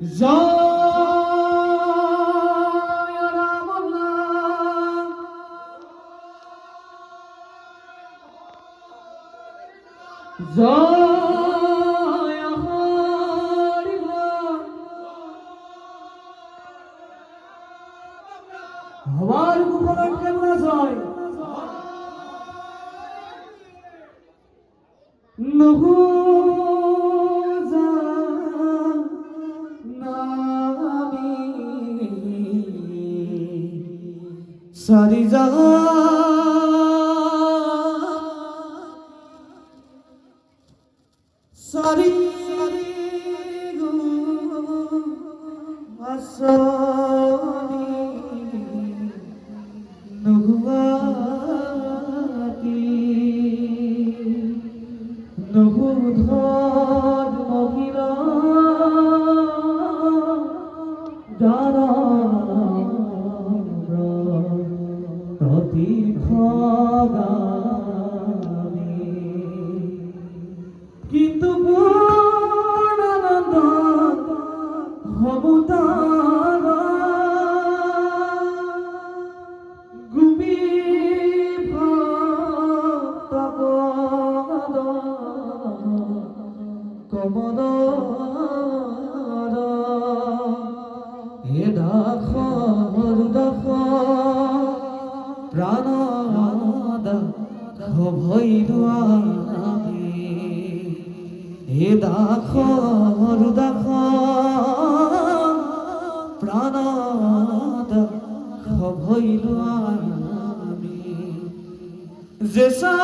জয় রাম নাম, জয় হরি নাম। আমার মুখর কেমন জয় নহু सारी जगह सारी नहुधर महिला दारा কিন্তু পূর্ণানন্দ হবতার গুপি ভক্তপদ কমল হে দাখ হৃদখ প্রাণদা ভৈরুয়ামি হে দাখ হৃদখ প্রাণদা ভৈরুয়ামি যেসা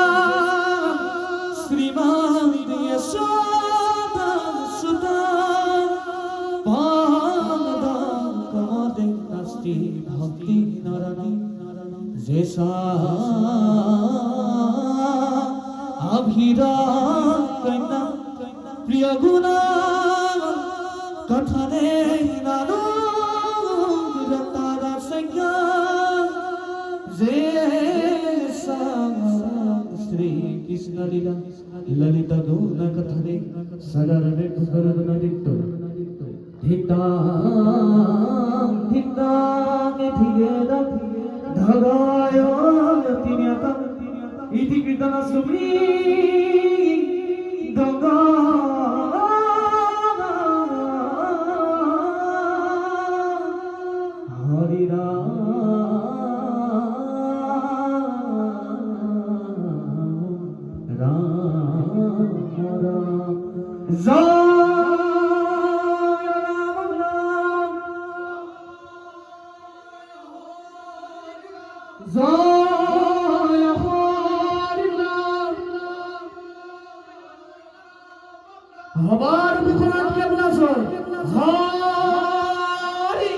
শ্রীমান যশোদা সুতা পাদা কমদে নাস্তি ভক্তি নরনা যেসা अभिराम कन्या प्रिय गुना कथने नानो रतारा संज्ञा जे श्री कृष्ण लीला ललिता गुण कथने सगरने कुकरन दिक्तो धितां धितां धिगेदा धगाय तिन्याता इति कृतना सुमी गंगा हरि राम राम राम जय राम नाम जय हमार मुखरात के अपना सर हरि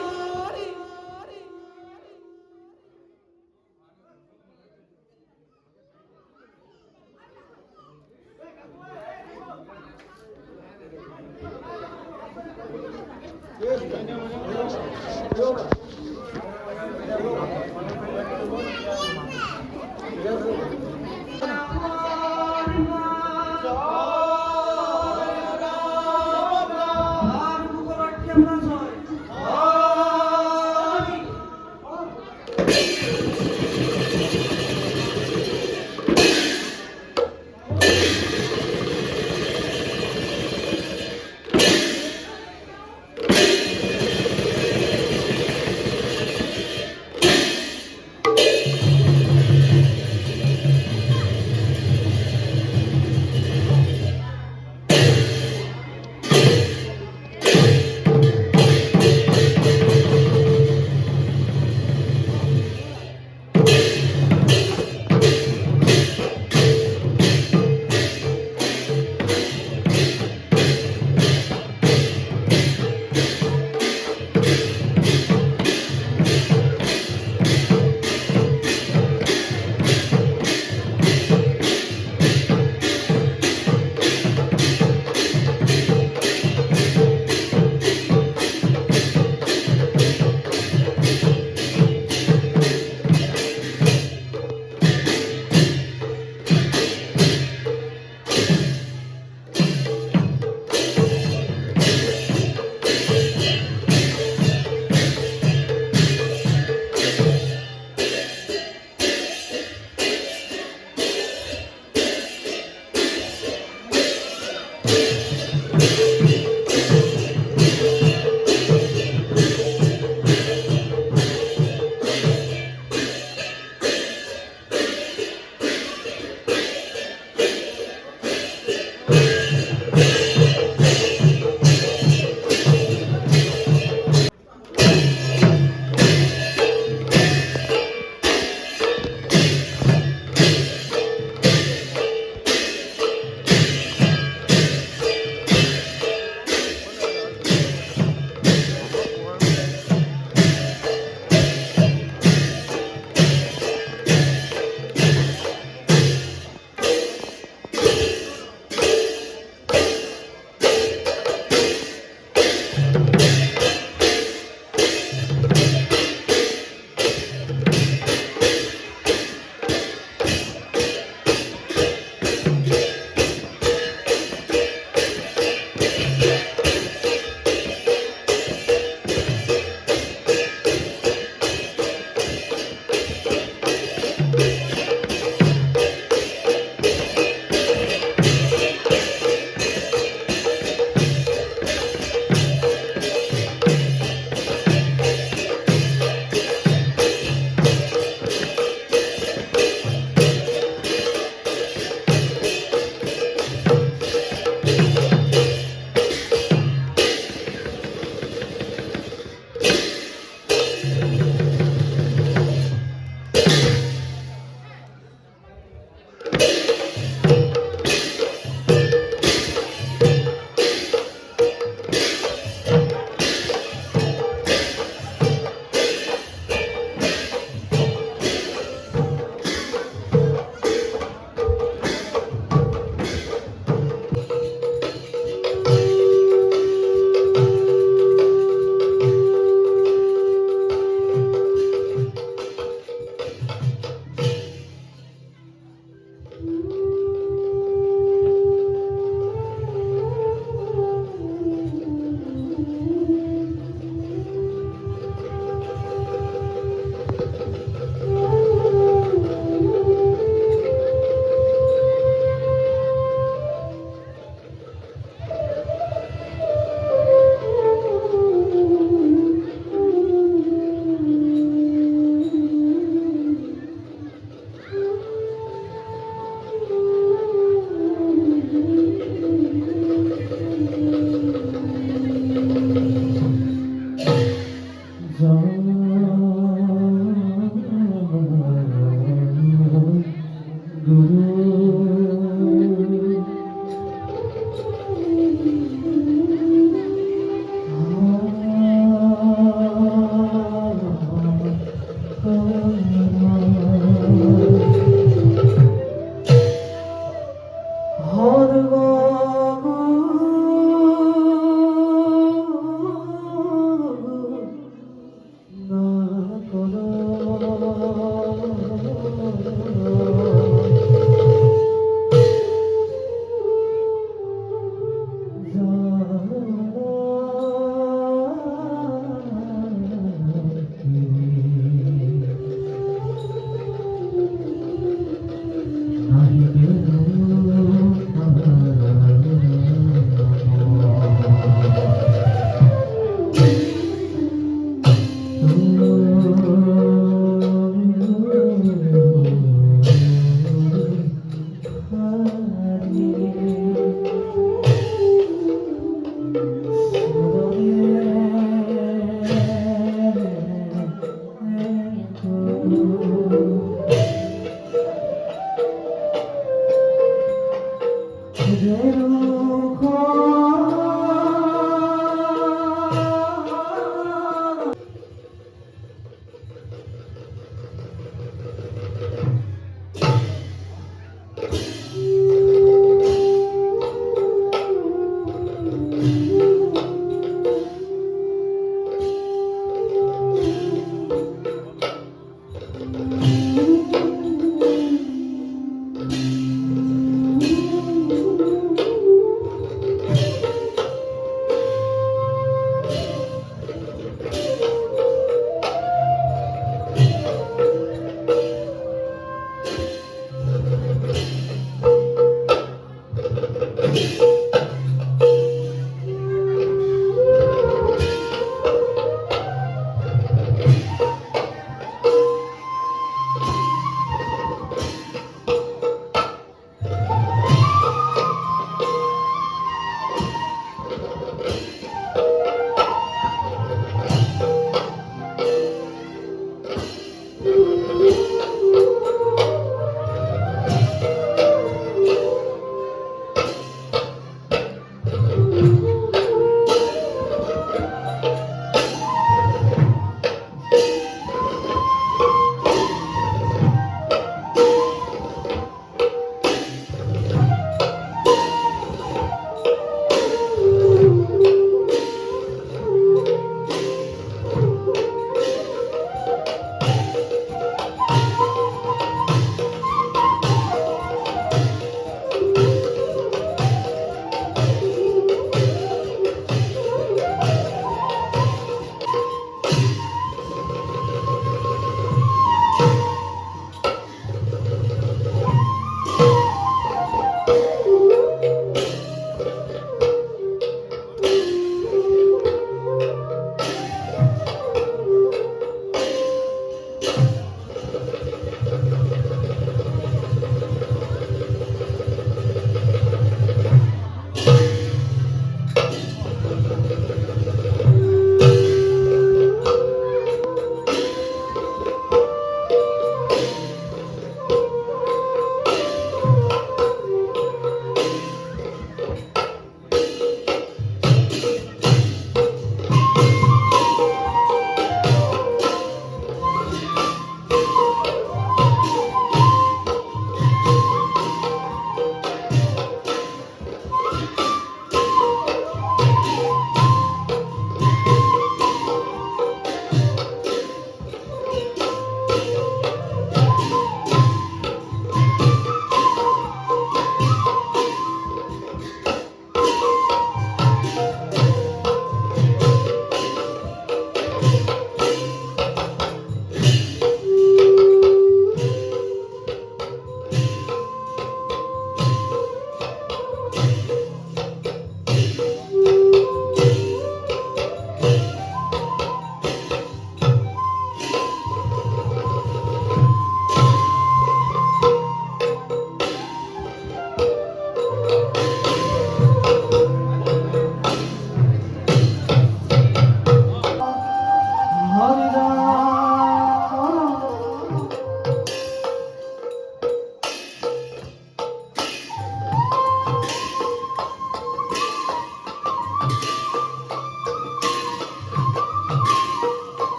দুঃখ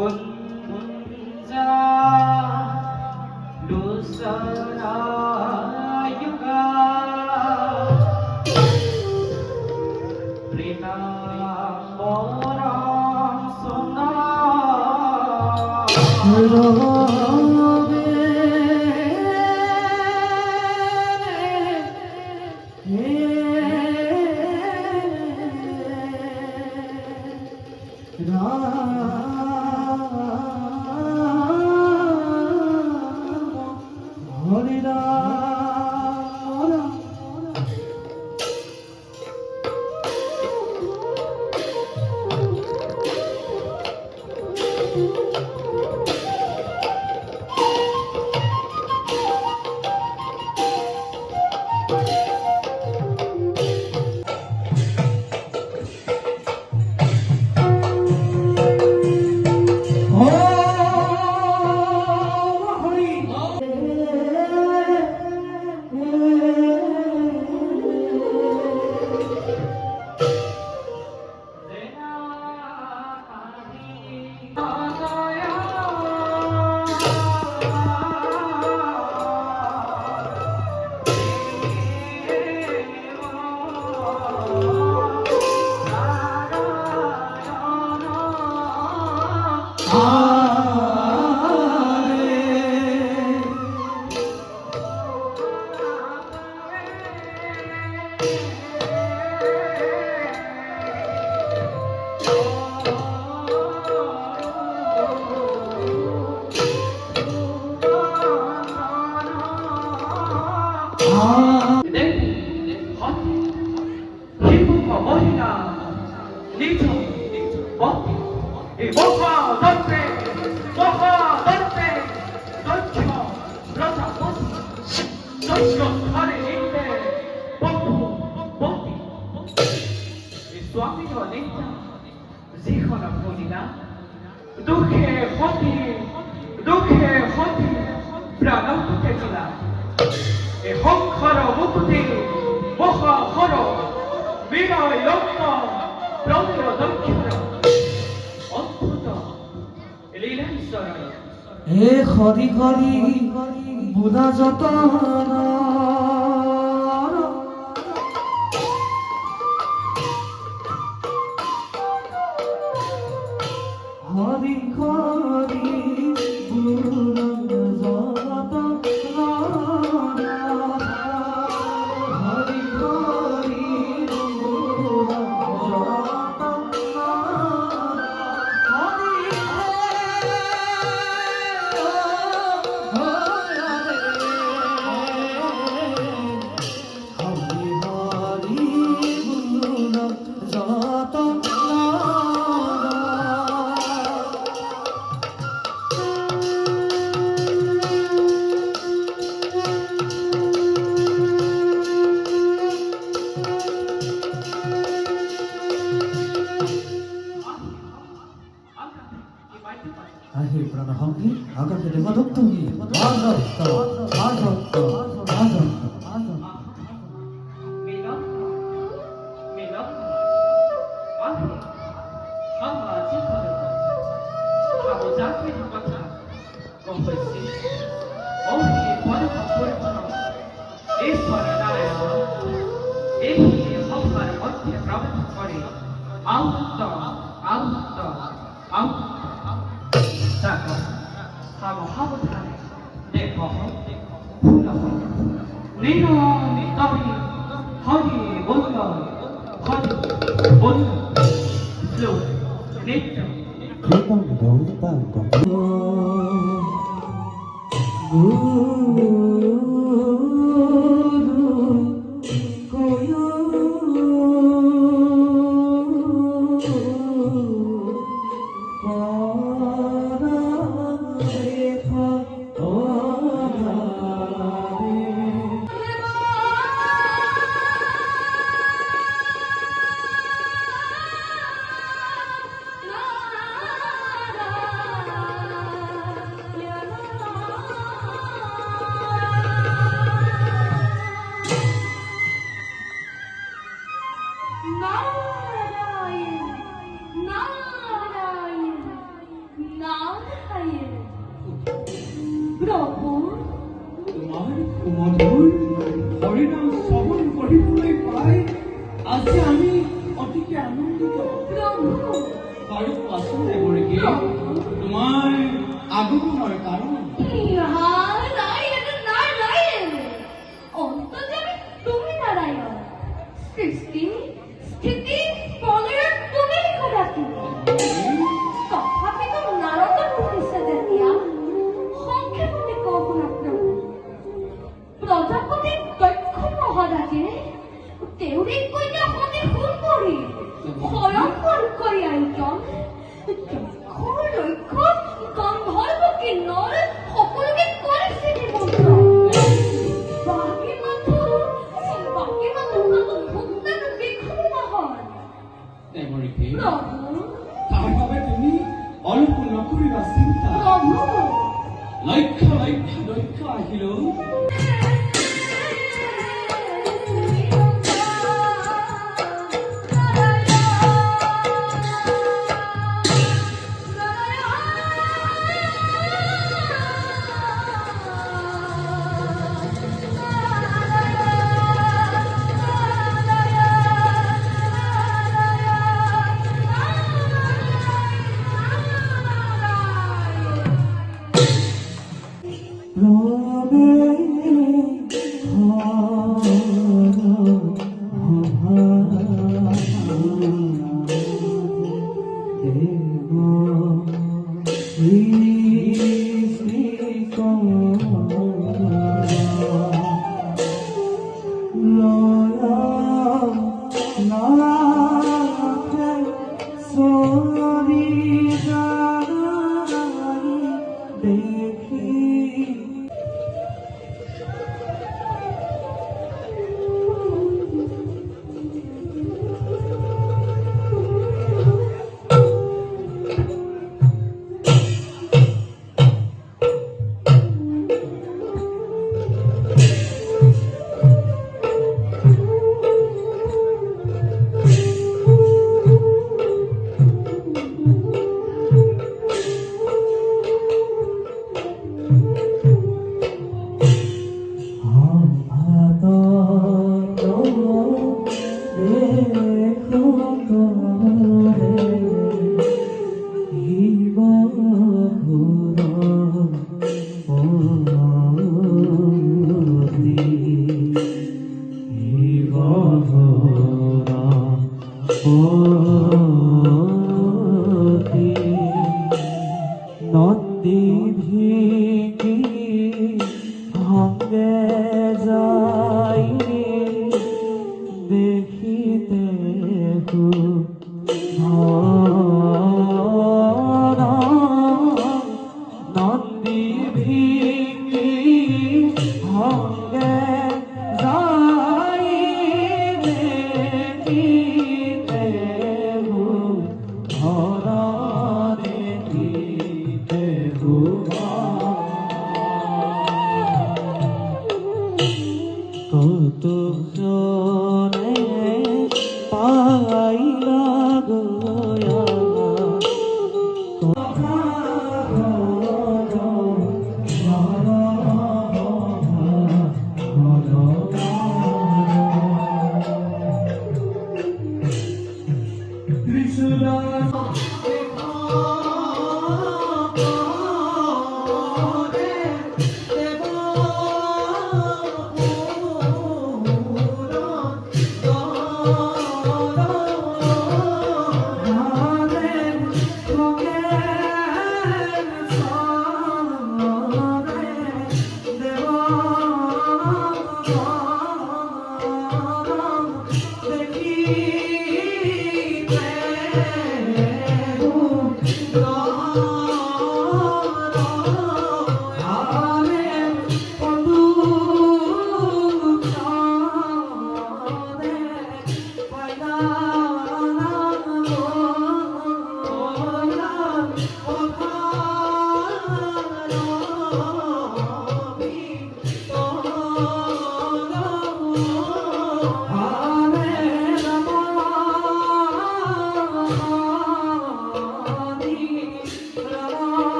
Gunja Lusarayuga Prita Moram Sona Swami Nita, Zichona Pudina, Duke Hoti, Pranam Tekila, a Hok Horo Mukuti, Moha Horo, Vina Yokta, Pronto Donkiro, Otto, Elina Sora. এ খরি খরি বুধা যত হরি খরি বুধা যত হরি খরি বুধা আহে প্রাণহঙ্গি আগাতে দেবদত্তঙ্গি আদত্ত আদত্ত আদত্ত Milam, Ahi, Hamba Jikada, Habozaki Hambata, Gomesi, Ohi, Wadaka Purpana, Iswaranaya, Ehi, Hamba, Otti, Rabatakari, Alta, Saka, Habatari, Nekoho, Pulaho, Nino, Tabi, Hadi, Bunda, Slow, Nita. প্রভু তোমার মধুর হরিনাম শ্রবণ করিবলৈ পাই আজি আমি অতিকে আনন্দিত। প্রভু বাৰু কোৱাচোন এগৰাকী তোমাৰ আগমনৰ কাৰণ? নারায়ণ নারায়ণ অন্তর্যামী তুমি নারায়ণ সৃষ্টি স্থিতি প্রলয়ের তুমি করাতি তথাপি তো নারদ মহর্ষি জাতিয়া সংক্ষেপে কহুনা প্রভু প্রজাপতি দক্ষ মহারাজে তেওরে কইনা হতে হুন করি ভয়ঙ্কর করি আয়োজন দক্ষ লক্ষ্য গন্ধর্ব কিন্নর সকলকে করেছে নিমন্ত্রণ বাকি মাত্র ভক্তার বিক্ষুব্ধ না হন এগৰাকী প্রভু তাৰ বাবে তুমি অলপ নকৰিবা চিন্তা। প্রভু লক্ষ্য লক্ষ্য লক্ষ্য আহিলেও নন্দী ভিকি ভঙ্গে যাই দেখিতে নন্দী ভিকি ভঙ্গে যাই দেখিতে ধরা দেখিতে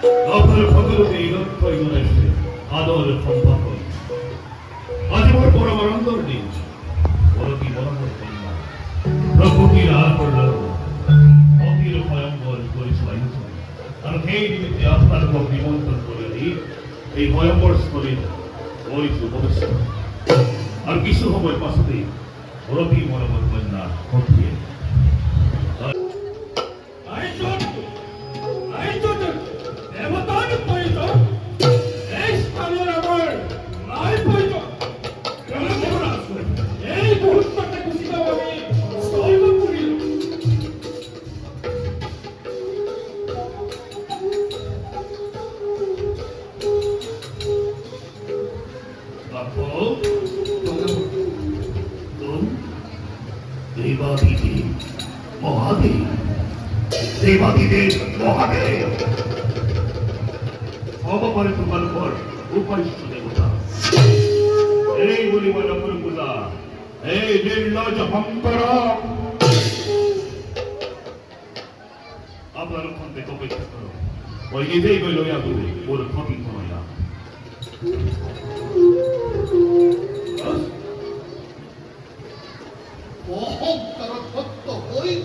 너를 거두르게 이런 거이노래시 아너를 범파고 아직을 보라말 한다니 어디 뭐라고 했나 너보기를 알아보려고 어디를 과연 걸 수가 있는 나는 개인이 밑에 아프다는 거 비몬던 소리니 이 과연 스토리 어디서 보겠어 나는 기술 허브에 빠서도 어디 뭐라고 했나 어떻게 대박이지 뭐하게 대박이지 뭐하게 어버버리 들어가는 걸 오빠이 수내보자 에이 우리 말라 부른구나 에이 내일 나자 함가라 아빠는 건데 또 뺏겼어 이게 내 이걸 넣어야 돼 뭐를 커팅 터너야 어헝 따라 어이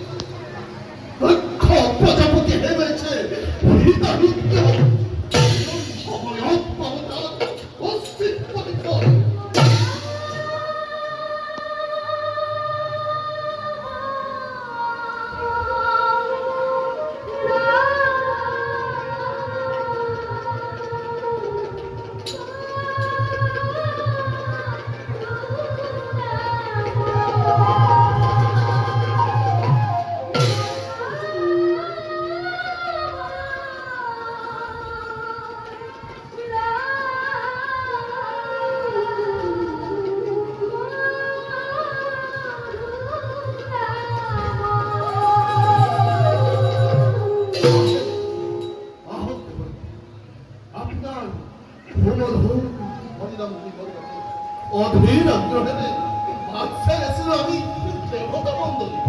커버져보게 해매체 우리가 웃겨 허허 옆방다 어스 버리터 어디를 안 들어가네 막사에 쓰라니 내가 뭔데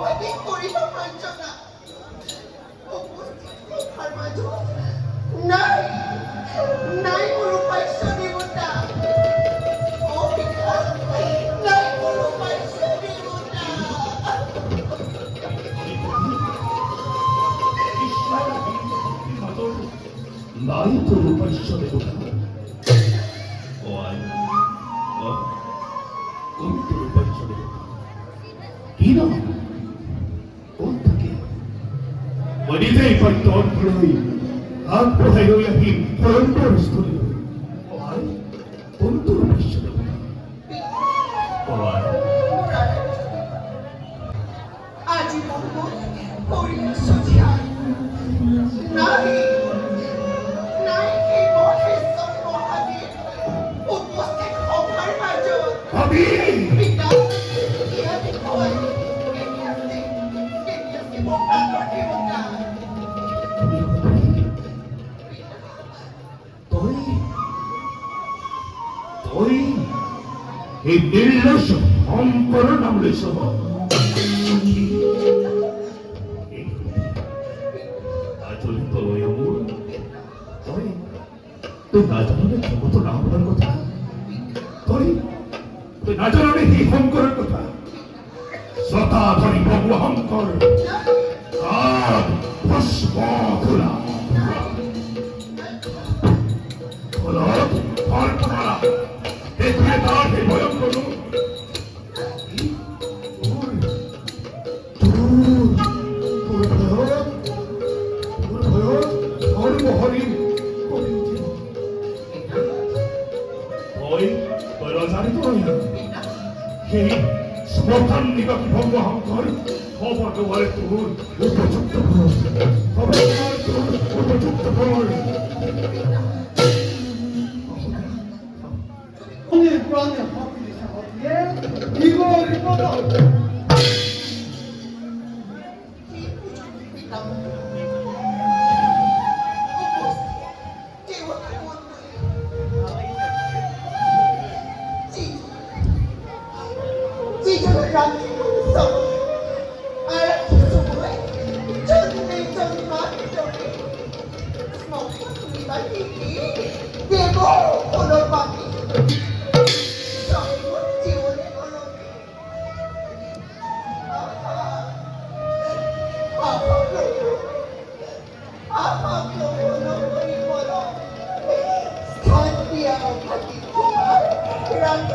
আমাকে করিব বঞ্চনা উপস্থিত হবার মাঝে নাই নাই মোৰ উপাস্য দেৱতা নাই মোৰ উপাস্য দেৱতা নাই তো উপাস্য দেবতা ও আই কোন তোর উপাস্য দেবতা কি নাম কোন থাকে বলিতেই পারত অগ্রহী হাত প্রহাই রইয়াহীন ভয়ঙ্কর স্থলী ও আই কোন তোর উপাস্য দেবতা ও আই আজি মঙ্গল করিয়া সুধিয়া নাই নাই এই মহেশ্বর মহাদেব উপস্থিত হবার মাঝে ভাবি পিতা ইহাতে কয় কেনিয়াতে মহাপ্রাণ দেবতা তুই তুই এই নির্লস অঙ্কর নাম লইস আচরিত অমূল তুই তুই না জানালে ক্ষমতা না হবার কথা তুই তুই না জানালে এই অঙ্করের কথা শতাধরি বহু অঙ্কর কাল ভস্ম খোলা খোলা কল্পনা দেখে তার এই ভয়ঙ্কর রূপ। সমর্থন নিবাকি ভঙ্গহংকর খবর দেওয়ার তোর উপযুক্ত ফল খবর দেওয়ার তোর উপযুক্ত ফল 오늘 불안해 바쁘게 어떻게 이거 이거다 পিতা উপস্থিত দেবতা 지금 রাত্রি উৎসব আর সময় জন্মে জন্মান্তরে স্মরণী দেব কোনো পাখি জীবনে কোনো স্থান দিয়া থাকি তোমার রাত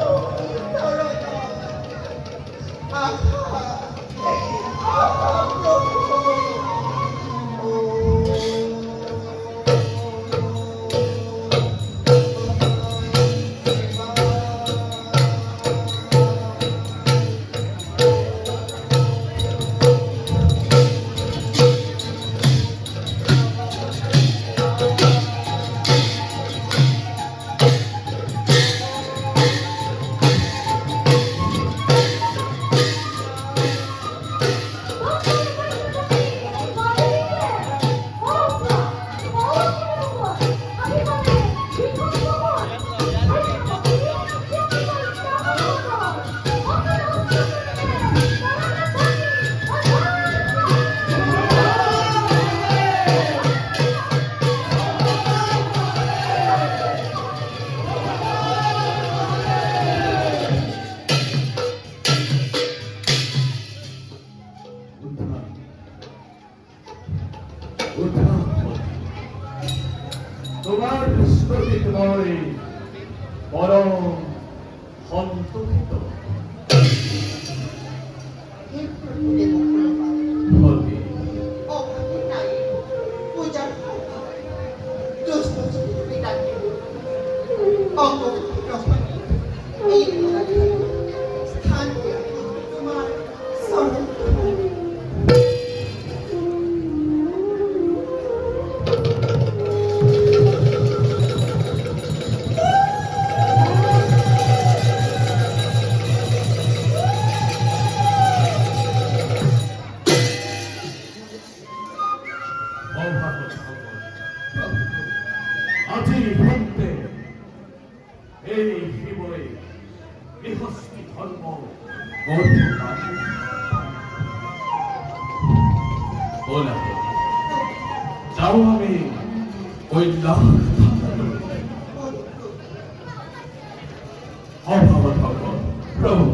তোমার স্থগিত নয় বরং সন্তোষিত ভক্তি যাও আমি ওই লাল অভাব প্রভু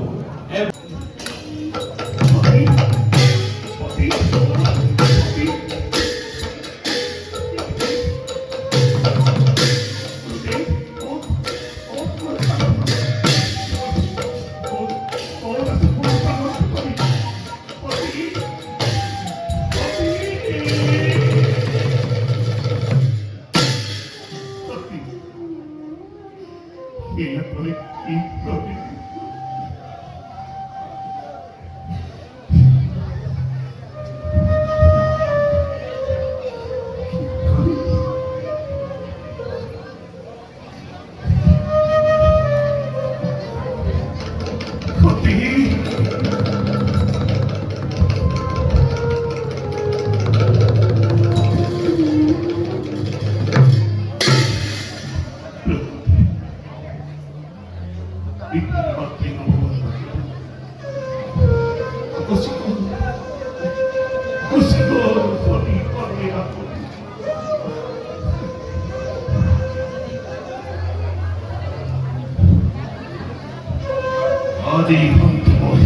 আদি অন্তময়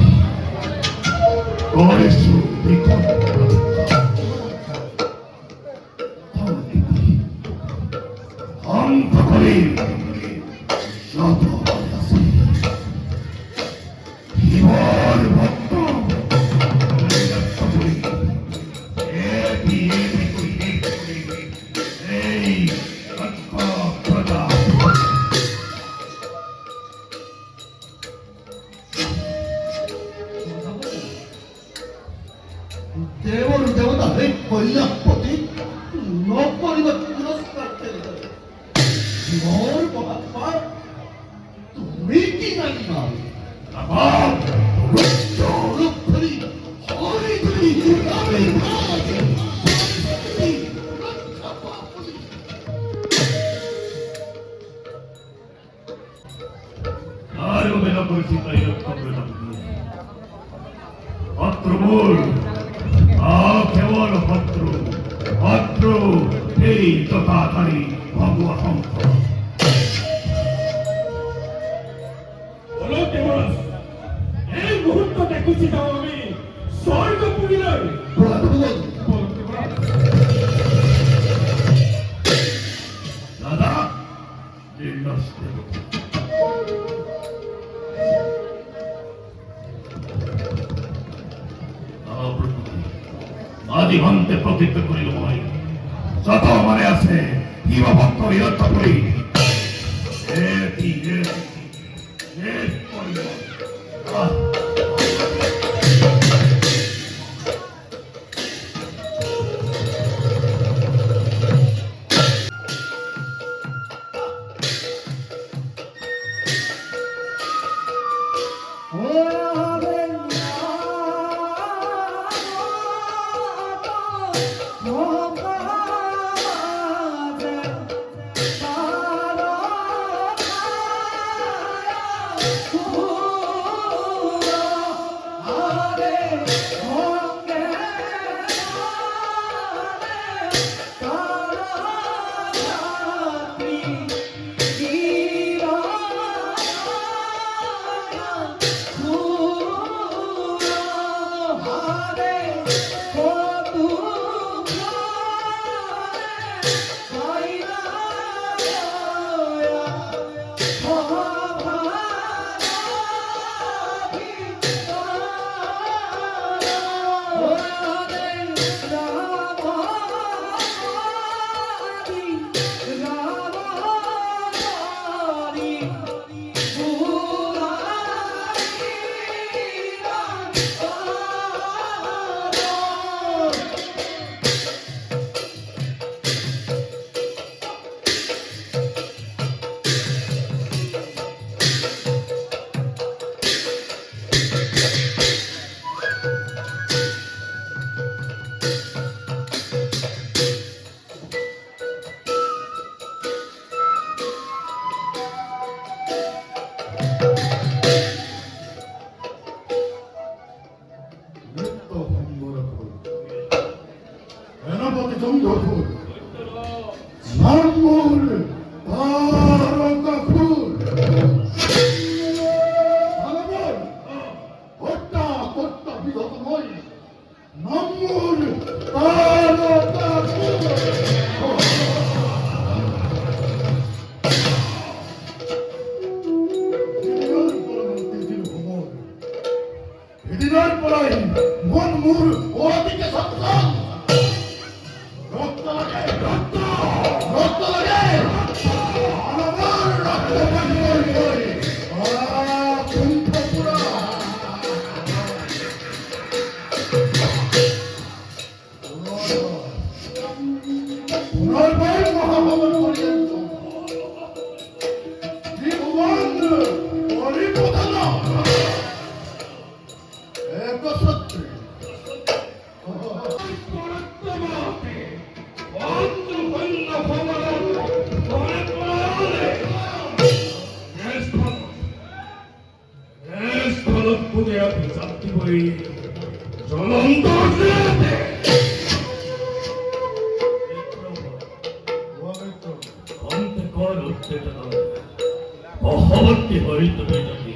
গণেশু বিকট অন্ত করে যত আছে জীবন ভক্ত এই প্রদা দেবর দেবতা হে কৈলাসপতি নকরিব পুরস্কার ফেলে দেবে জীবর মহাত্মা তুমি কি জানিবা রূপধরি হরিধরি আমি ভাগে আরো বেলা পরিচিত এরকম পত্র বল কেবল পত্র পত্র এই তথাধারী ভগবতম বলো কেবল এই মুহূর্ত দেখুছি যাও আমি স্বর্গপুরীলৈ দাদা নির্লজ্জ আদিভন্তে প্রতিজ্ঞ করিল মই যত মনে আছে হিমভক্ত বিরক্ত করি চন্দ্রপুর নামুল তারকাসুর ভালোবল হত্যা কর্তা বিগত নয় নামুল তারকাসুর এদিনের পরাই মন মূল ওদিকে সক্ষম রক্ত লাগে রক্ত রক্ত লাগে আমার রক্ত পানি করে কুণ্ঠপুরা পুনর্বার মহাভবন পর্যন্ত ত্রিভুবন পরিপোধন একসত্রে মহাবর্তী হইত বেটাকে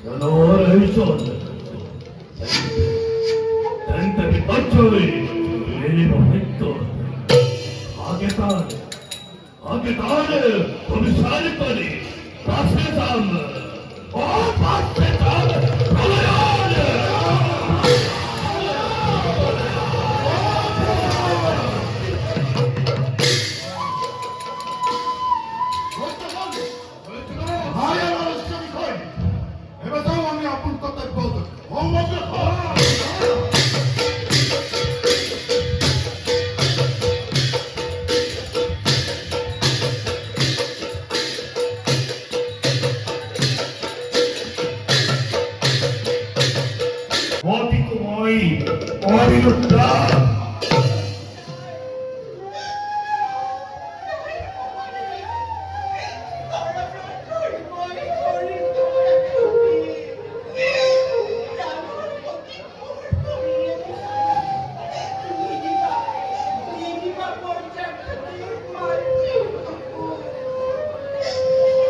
জানোয়ার হইছ त्यांतरी बच्चोई मेरी मोहित आगे ताज तुम्ही सारे परी पासे जाम ओ पासे जाम प्रलयान মায়ের আলস্য বিষয় এবার যাও আমি আপন কর্তব্য হোমওয়ার্ক Motikumoi Orinutta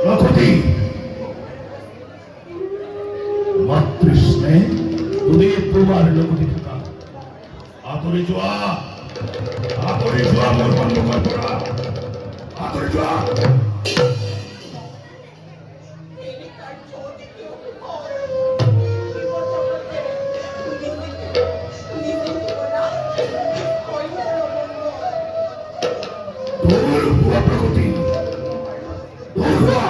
লক্ষতি মাতৃস্নেহ তোদের তোমার লক্ষতি থাকা আতরে জোয়া মোর বন্ধ কর পড়া আতরে জোয়া তোর বুয়া প্রগতি তোর বুয়া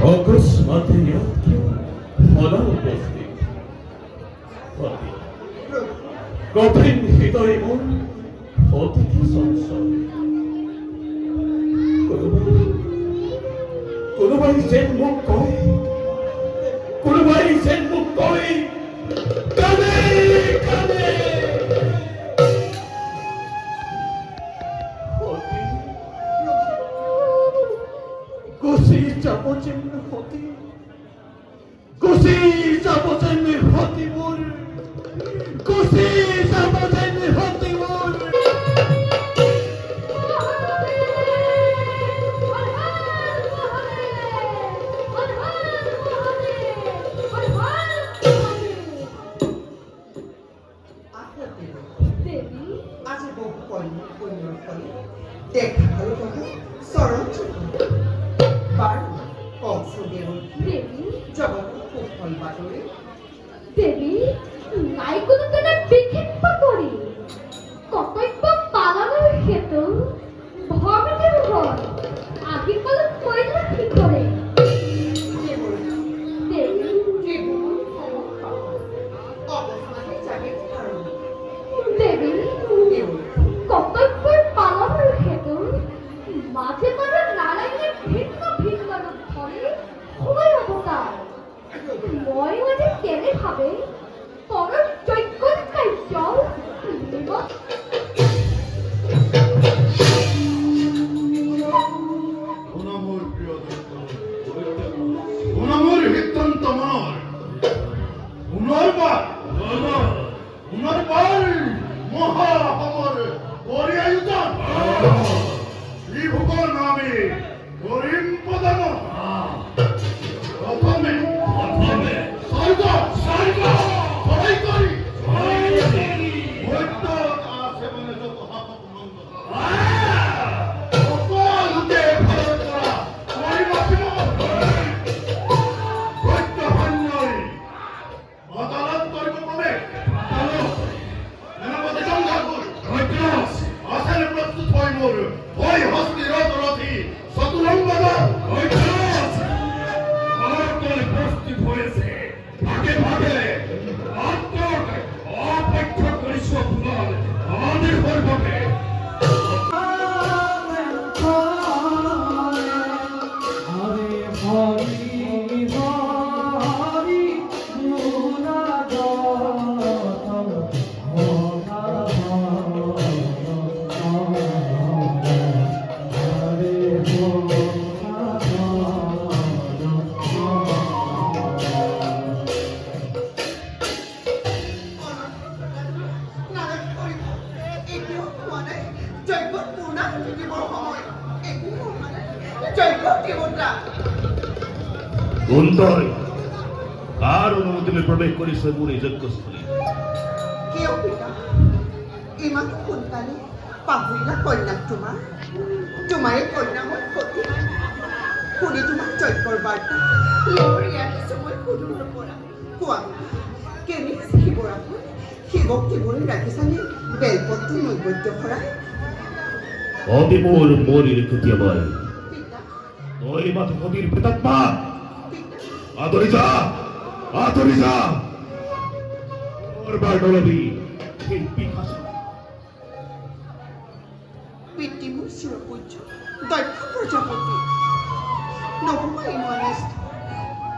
অকস্মাৎ হলা উপস্থিত কঠিন হৃদয় মন অতি কি সংশয় কোনোবাই যেন মোক কয় কানে কানে Così siamo sempre fatti morire. Così siamo sempre fatti morire. আজ বহু কর্ম ফলে দেখা গেল তখন চরম বার কংসদেব জগৎ ফল বাটরে দেবী নাই কোনো কেন বিক্ষেপ করি কর্তব্য পালনের হেতু ভগবানের উপর আশীর্বাদ কইল কি করে দেবী অবস্থানে জাগে কারণ ভাবে পরর যজ্ঞর কার্য এবং অনামর প্রিয় দত্ত অনামর হিতন্ত মনর পুনর্বার মহা অমর পরে আয়োজন শ্রীভূগোল নামে করিম প্রদান প্রথমে স্বর্গ সবাই করি বৈদ্য আছে বলে যত হাপক মন্দ সকলকে ভারত করা পরিবাসিব বৈদ্য ভান্যই আদালত করিব কবে সেনাপতি জঙ্গাপুর আসেন প্রস্তুত হই মোর ওই হস্তি রথরথী শতুরঙ্গদ প্রস্তুত হয়েছে ভাগে ভাগে অপেক্ষা করিস আমাদের বৈঠকে সুন্দর কার অনুমতিলে প্রবেশ করিস গুণে যজ্ঞস্থলী কিয় পিতা ইমান সোনকালে পাহৰিলা কন্যাক তোমাৰে কন্যা মোৰ সতী শুনি তোমাক যজ্ঞৰ বাৰ্তা লেউৰি আহিছো মই সুদূৰৰ পৰা কোৱা কেনে আছে শিৱৰাত্ৰি শিৱক কিবৰি ৰাখিছানে বেলপত্ৰ নৈবদ্য ভৰাই অতি মোর মরির ক্ষতিয়াবাই পিতা ওই মাথা কবির প্রেতাত্মা পিতা আদরি যা ওর বাডলবি শিল্পী খাসা পিতৃ মোৰ চিৰপূজ্য দক্ষ প্ৰজাপতি নৱমা ইমানেষ্ট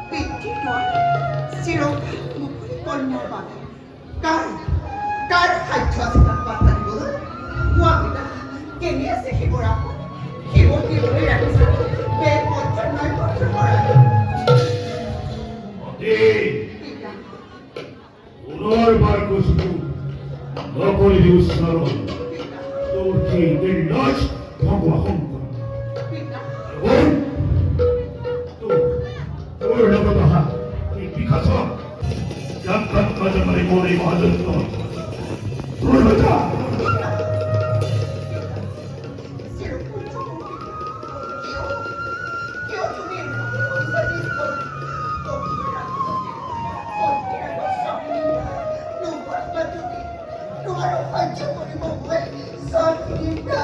পিতৃ দ্বাৰ চিৰকাল মুকলি কন্যাৰ বাবে কাৰ সাধ্য আছে তাক বাৰ্তা দিবলৈ কোৱা পিতা কেনে আছে শিৱৰাত্ৰি শিৱক কিদৰে ৰাখিছে বেলপত্ৰ নৈবদ্য ভৰাই পিতা পুনর্বার প্রস্তুত নকরি উচ্চারণ পিতা তোর কি নির্লজ ভগবান পিতা তোর লগতহা এই বিকাশ যাত্রা কাজমারে মোরে মহাযত্ন তোর যা চিৰপূজ্য মোৰ পিতা কিয় তুমি এনেকুৱা কৰিছা তোমাৰ সহ্য কৰিব মই স্বাধীনতা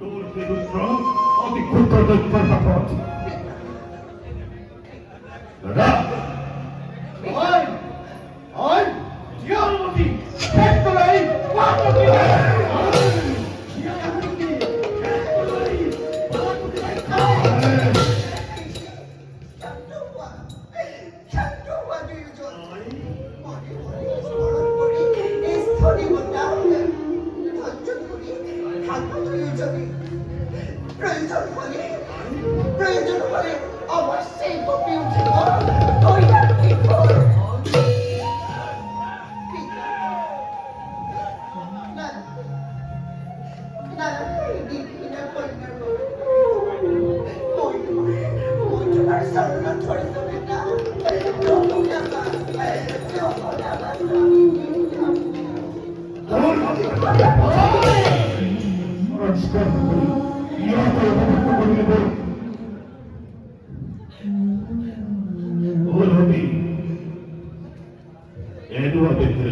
তোর বিরুদ্ধ অতি ক্ষুদ্র দৈত্যের পাপত দাদা প্রয়োজন হলে অবশ্যই কপি উঠিব কইনার বিপদ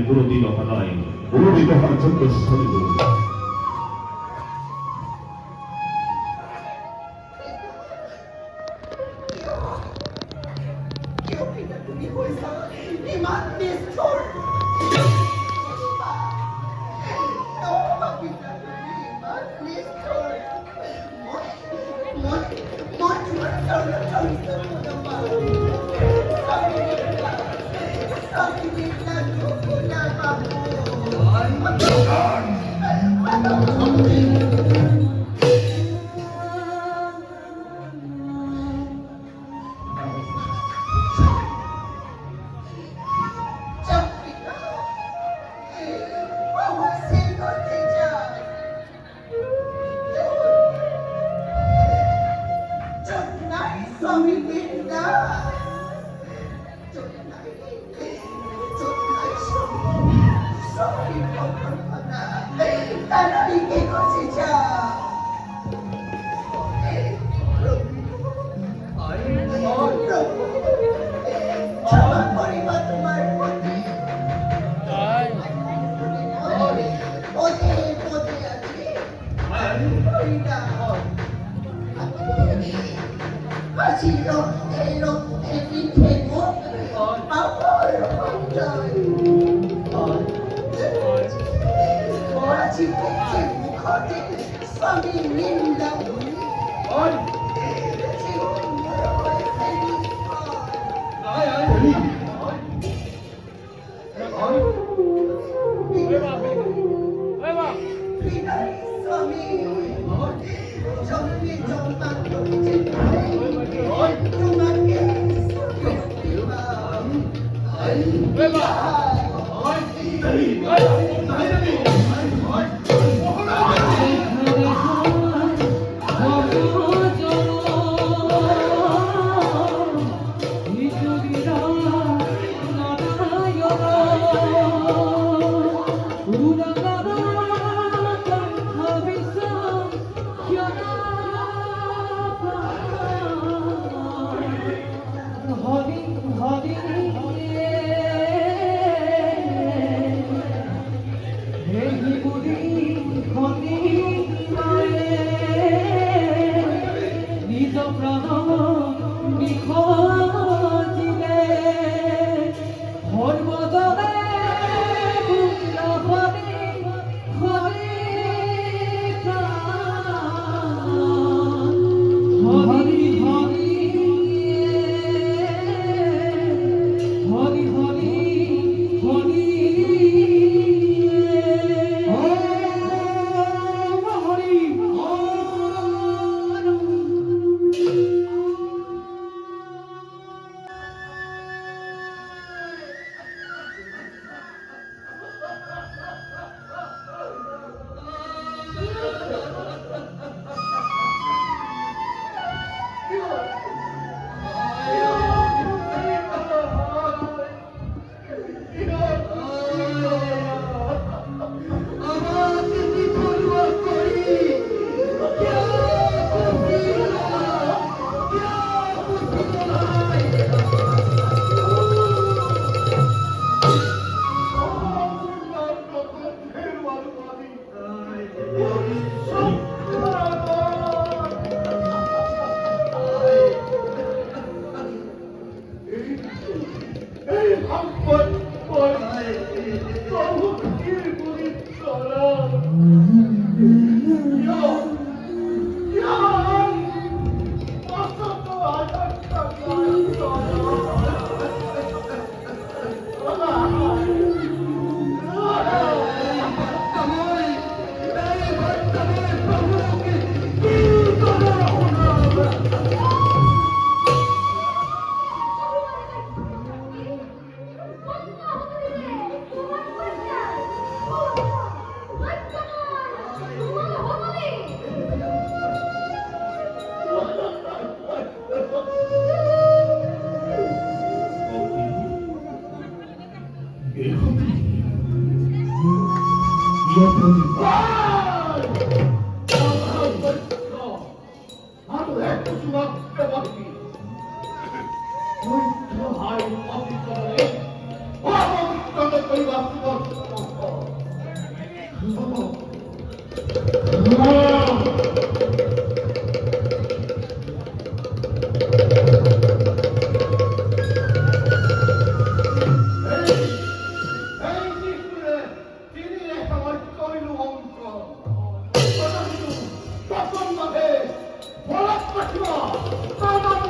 কোনদিন অনায় বহু বিবাহ যোগ্য স্থলে তুমি কৈছা ইমান নিষ্ঠুৰ ইমান নিষ্ঠুৰ মই তোমাৰ Swami Binda. Sorry, Tanah ini kau sejak. Jangan beriman tumar putih. Putih aji. Beriman. Masih ini tengok. Apa yang trời. Chỉ có thể sao đi nhìn đâu ôi chỉ nói khi đấy sao đi trong đi trong ta trong trên ôi trong mắt kia Bolak-balik,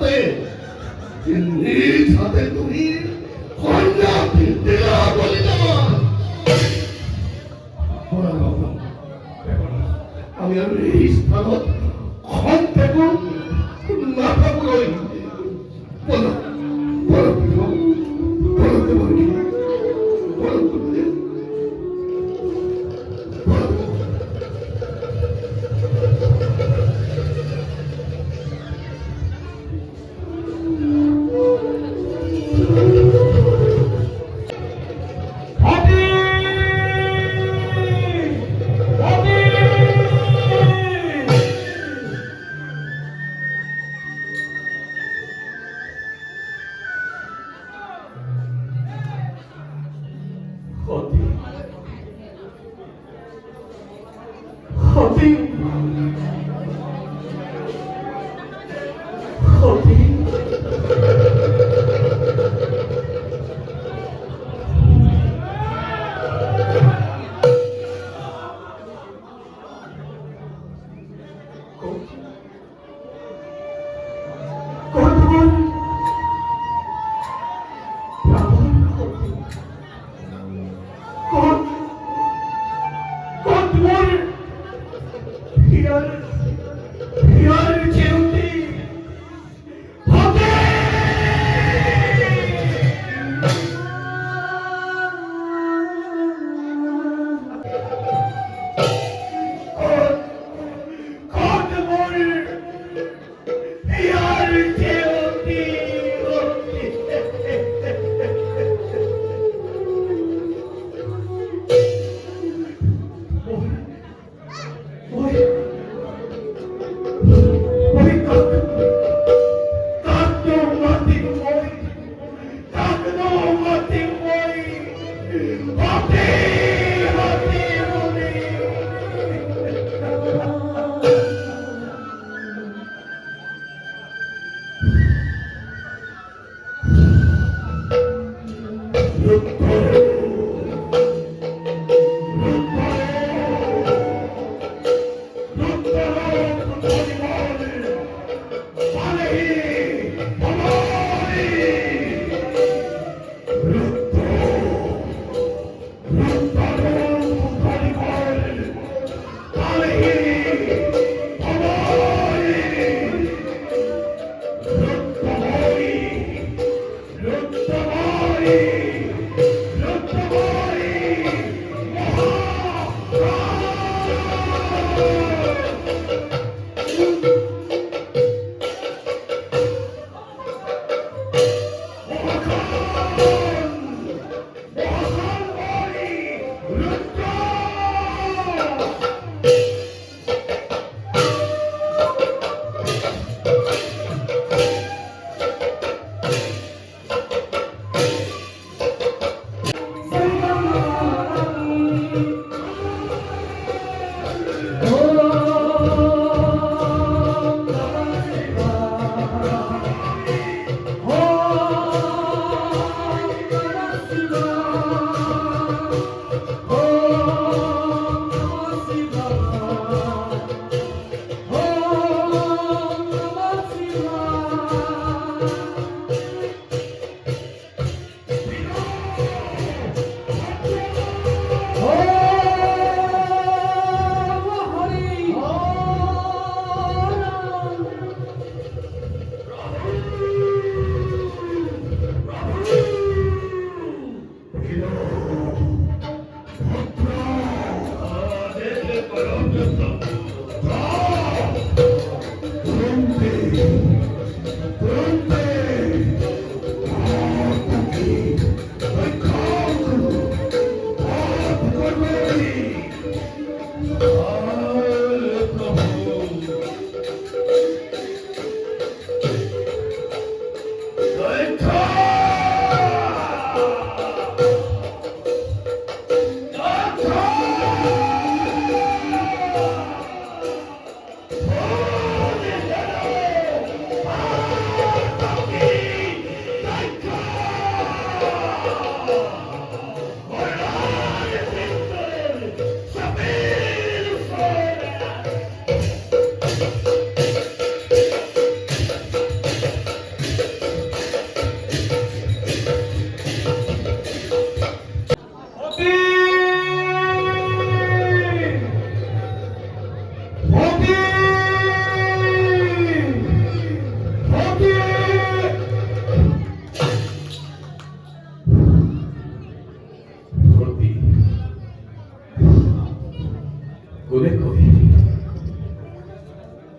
হাতে নিজ হাতে তুমি কন্যা দিলা বলিদান। আমি আৰু এই স্থানত খন্তেকো নাথাকোঁ। বলো বলো বলো দেৱকী, বলো গুৰুদেৱ, বলো।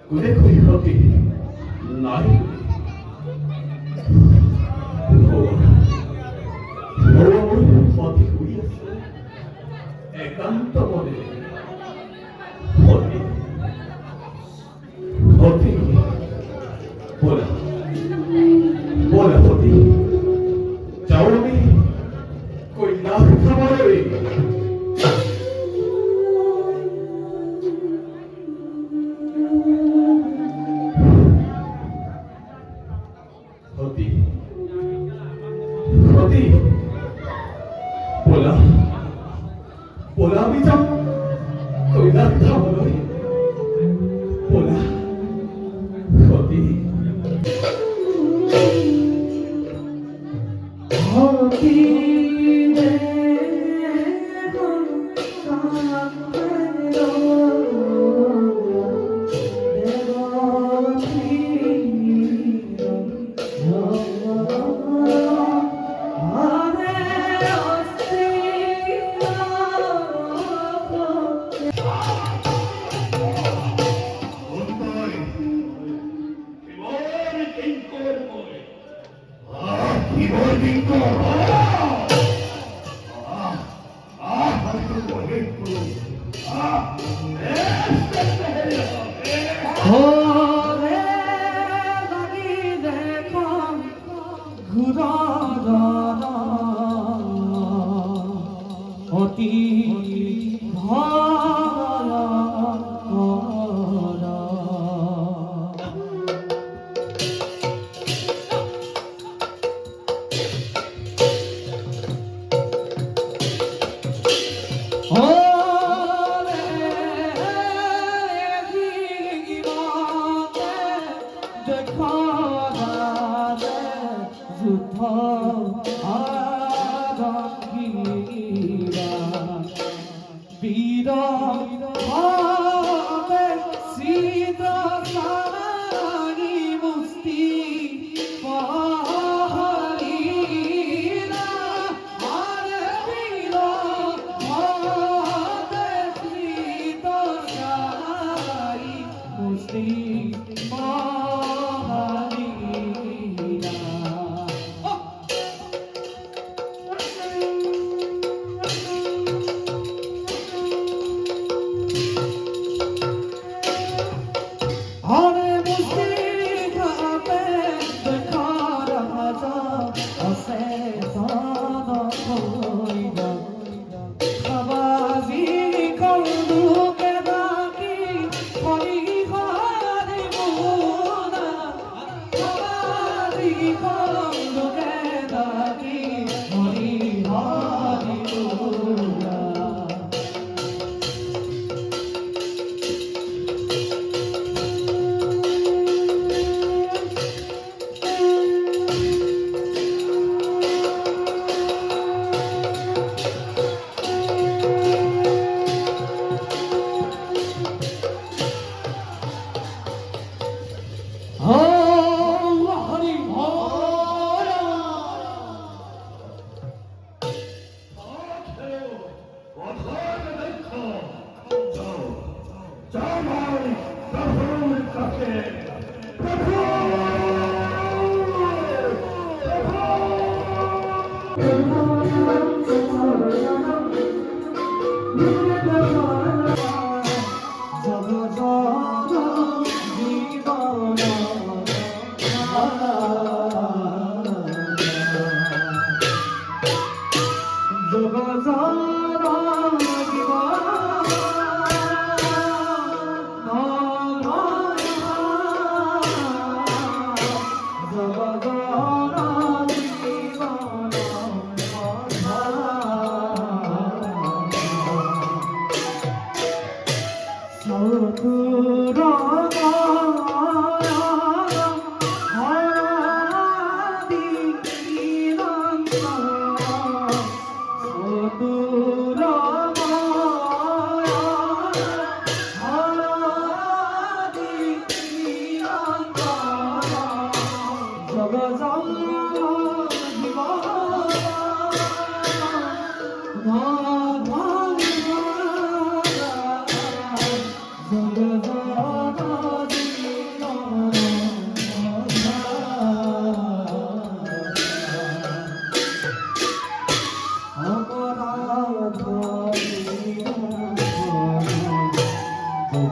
কোনে কৈ সতী নাই মোৰ সতী শুই আছে একান্ত মনে সতী সতী বলা বলা সতী যাওঁ আমি কন্যা খাবলৈ সতী সতী বলা বলা আমি যাওঁ কইনা খাবলৈ বলা সতী কোনটাই এবার কিঙ্কর বলে কিবর কিঙ্কর আমি তো বলে অতি যুদ্ধ বীর সীতা মুস্তি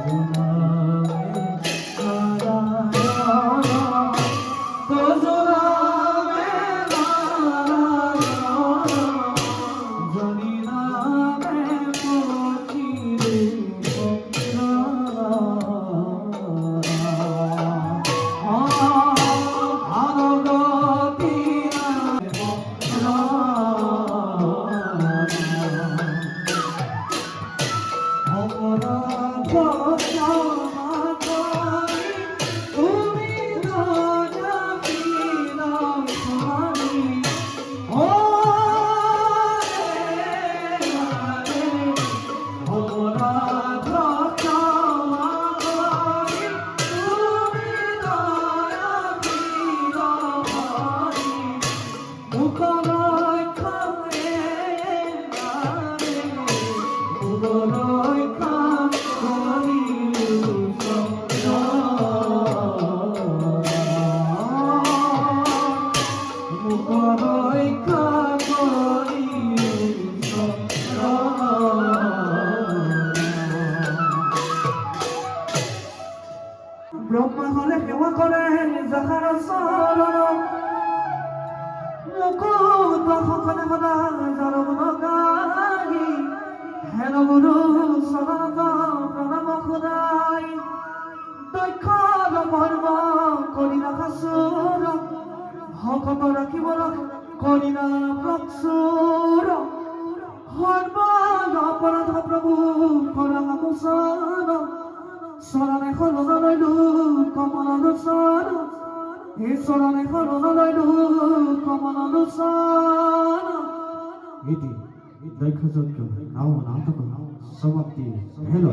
ব্রহ্মা হলে সেৱা কৰে যাহাৰ চৰণ মুকুত সকলে সদায় জাৰ গুণ গাই হেন গুৰু চৰণত প্ৰণাম সদায় দক্ষ ধৰ্ম কৰি ৰাখাচুৰ ভকত ৰাখিবৰ কৰিনা প্ৰচুৰ সৰ্ব অপৰাধ প্ৰভু কৰা মোচন চৰণে শৰণ লৈলো কমল লোচন এই চৰণে শৰণ লৈলো কমল লোচন এটি দক্ষ যজ্ঞ নাও নাটক সমাপ্তি হেলো